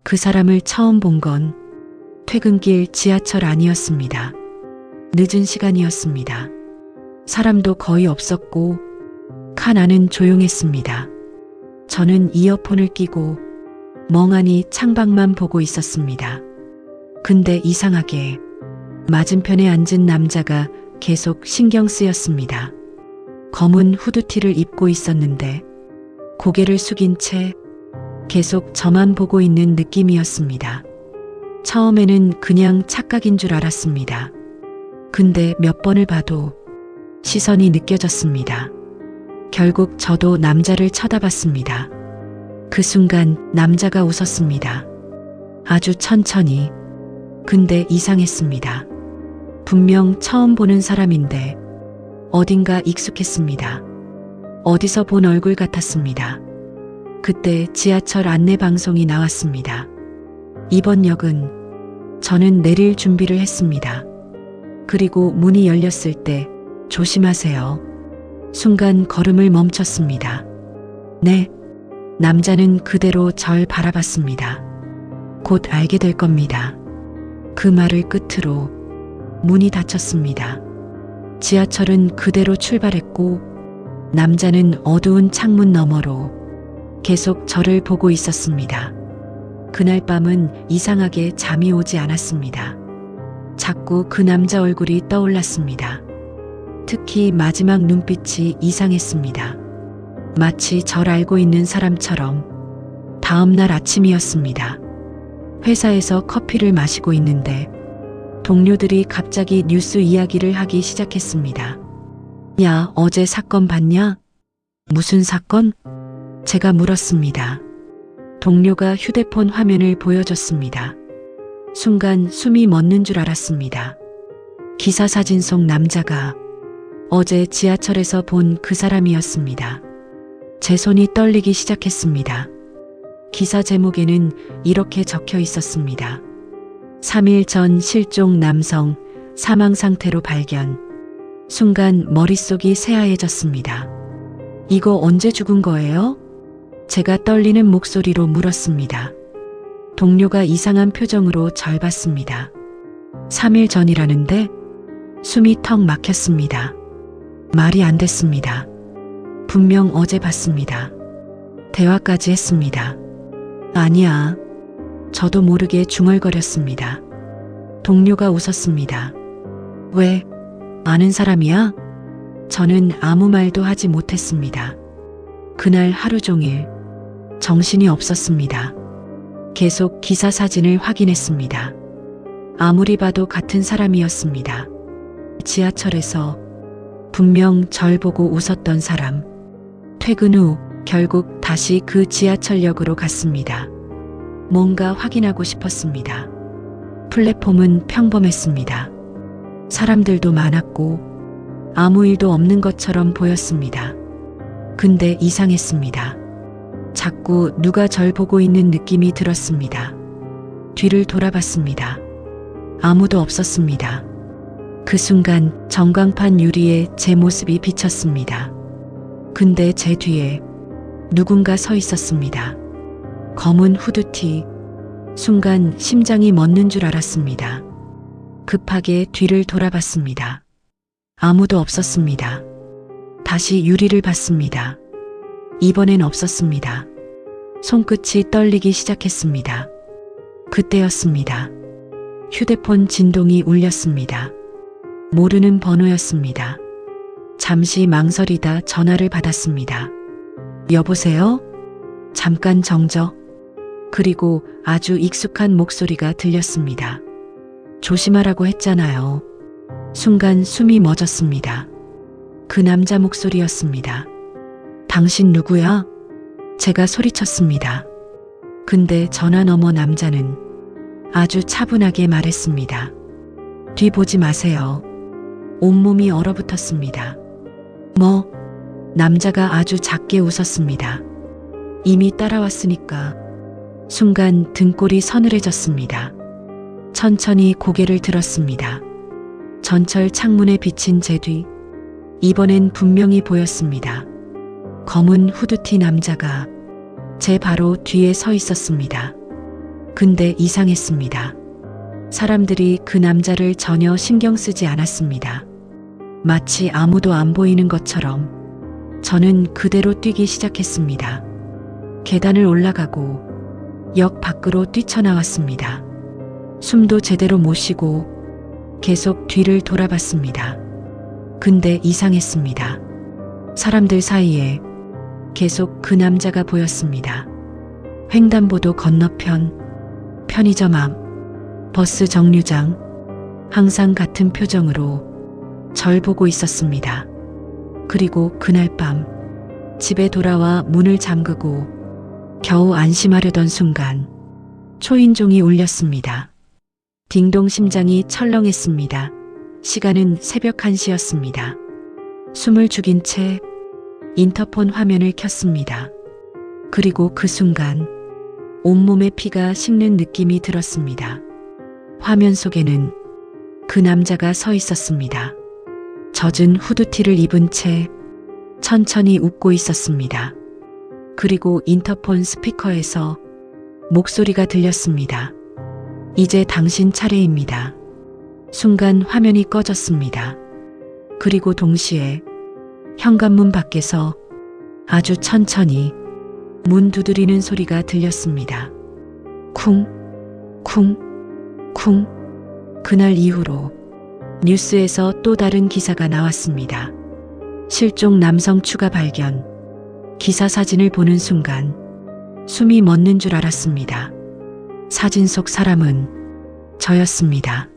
그 사람을 처음 본 건 퇴근길 지하철 안이었습니다. 늦은 시간이었습니다. 사람도 거의 없었고 칸 안은 조용했습니다. 저는 이어폰을 끼고 멍하니 창밖만 보고 있었습니다. 근데 이상하게 맞은편에 앉은 남자가 계속 신경 쓰였습니다. 검은 후드티를 입고 있었는데 고개를 숙인 채 계속 저만 보고 있는 느낌이었습니다. 처음에는 그냥 착각인 줄 알았습니다. 근데 몇 번을 봐도 시선이 느껴졌습니다. 결국 저도 남자를 쳐다봤습니다. 그 순간 남자가 웃었습니다. 아주 천천히. 근데 이상했습니다. 분명 처음 보는 사람인데 어딘가 익숙했습니다. 어디서 본 얼굴 같았습니다. 그때 지하철 안내 방송이 나왔습니다. 이번 역은 저는 내릴 준비를 했습니다. 그리고 문이 열렸을 때 조심하세요. 순간 걸음을 멈췄습니다. 네. 남자는 그대로 절 바라봤습니다. 곧 알게 될 겁니다. 그 말을 끝으로 문이 닫혔습니다. 지하철은 그대로 출발했고 남자는 어두운 창문 너머로 계속 저를 보고 있었습니다. 그날 밤은 이상하게 잠이 오지 않았습니다. 자꾸 그 남자 얼굴이 떠올랐습니다. 특히 마지막 눈빛이 이상했습니다. 마치 절 알고 있는 사람처럼. 다음 날 아침이었습니다. 회사에서 커피를 마시고 있는데 동료들이 갑자기 뉴스 이야기를 하기 시작했습니다. 야, 어제 사건 봤냐? 무슨 사건? 제가 물었습니다. 동료가 휴대폰 화면을 보여줬습니다. 순간 숨이 멎는 줄 알았습니다. 기사 사진 속 남자가 어제 지하철에서 본 그 사람이었습니다. 제 손이 떨리기 시작했습니다. 기사 제목에는 이렇게 적혀 있었습니다. 3일 전 실종 남성 사망 상태로 발견. 순간 머릿속이 새하얘졌습니다. 이거 언제 죽은 거예요? 제가 떨리는 목소리로 물었습니다. 동료가 이상한 표정으로 절 봤습니다. 3일 전이라는데? 숨이 턱 막혔습니다. 말이 안 됐습니다. 분명 어제 봤습니다. 대화까지 했습니다. 아니야. 저도 모르게 중얼거렸습니다. 동료가 웃었습니다. 왜? 아는 사람이야? 저는 아무 말도 하지 못했습니다. 그날 하루 종일 정신이 없었습니다. 계속 기사 사진을 확인했습니다. 아무리 봐도 같은 사람이었습니다. 지하철에서 분명 절 보고 웃었던 사람. 퇴근 후 결국 다시 그 지하철역으로 갔습니다. 뭔가 확인하고 싶었습니다. 플랫폼은 평범했습니다. 사람들도 많았고 아무 일도 없는 것처럼 보였습니다. 근데 이상했습니다. 자꾸 누가 절 보고 있는 느낌이 들었습니다. 뒤를 돌아봤습니다. 아무도 없었습니다. 그 순간 전광판 유리에 제 모습이 비쳤습니다. 근데 제 뒤에 누군가 서 있었습니다. 검은 후드티. 순간 심장이 멎는 줄 알았습니다. 급하게 뒤를 돌아봤습니다. 아무도 없었습니다. 다시 유리를 봤습니다. 이번엔 없었습니다. 손끝이 떨리기 시작했습니다. 그때였습니다. 휴대폰 진동이 울렸습니다. 모르는 번호였습니다. 잠시 망설이다 전화를 받았습니다. 여보세요? 잠깐 정적. 그리고 아주 익숙한 목소리가 들렸습니다. 조심하라고 했잖아요. 순간 숨이 멎었습니다. 그 남자 목소리였습니다. 당신 누구야? 제가 소리쳤습니다. 근데 전화 너머 남자는 아주 차분하게 말했습니다. 뒤 보지 마세요. 온몸이 얼어붙었습니다. 뭐? 남자가 아주 작게 웃었습니다. 이미 따라왔으니까. 순간 등골이 서늘해졌습니다. 천천히 고개를 들었습니다. 전철 창문에 비친 제 뒤. 이번엔 분명히 보였습니다. 검은 후드티 남자가 제 바로 뒤에 서 있었습니다. 근데 이상했습니다. 사람들이 그 남자를 전혀 신경 쓰지 않았습니다. 마치 아무도 안 보이는 것처럼 저는 그대로 뛰기 시작했습니다. 계단을 올라가고 역 밖으로 뛰쳐나왔습니다. 숨도 제대로 못 쉬고 계속 뒤를 돌아봤습니다. 근데 이상했습니다. 사람들 사이에 계속 그 남자가 보였습니다. 횡단보도 건너편, 편의점 앞, 버스 정류장, 항상 같은 표정으로 절 보고 있었습니다. 그리고 그날 밤 집에 돌아와 문을 잠그고 겨우 안심하려던 순간 초인종이 울렸습니다. 딩동 심장이 철렁했습니다. 시간은 새벽 1시였습니다. 숨을 죽인 채 인터폰 화면을 켰습니다. 그리고 그 순간 온몸에 피가 식는 느낌이 들었습니다. 화면 속에는 그 남자가 서 있었습니다. 젖은 후드티를 입은 채 천천히 웃고 있었습니다. 그리고 인터폰 스피커에서 목소리가 들렸습니다. 이제 당신 차례입니다. 순간 화면이 꺼졌습니다. 그리고 동시에 현관문 밖에서 아주 천천히 문 두드리는 소리가 들렸습니다. 쿵, 쿵, 쿵. 그날 이후로 뉴스에서 또 다른 기사가 나왔습니다. 실종 남성 추가 발견. 기사 사진을 보는 순간 숨이 멎는 줄 알았습니다. 사진 속 사람은 저였습니다.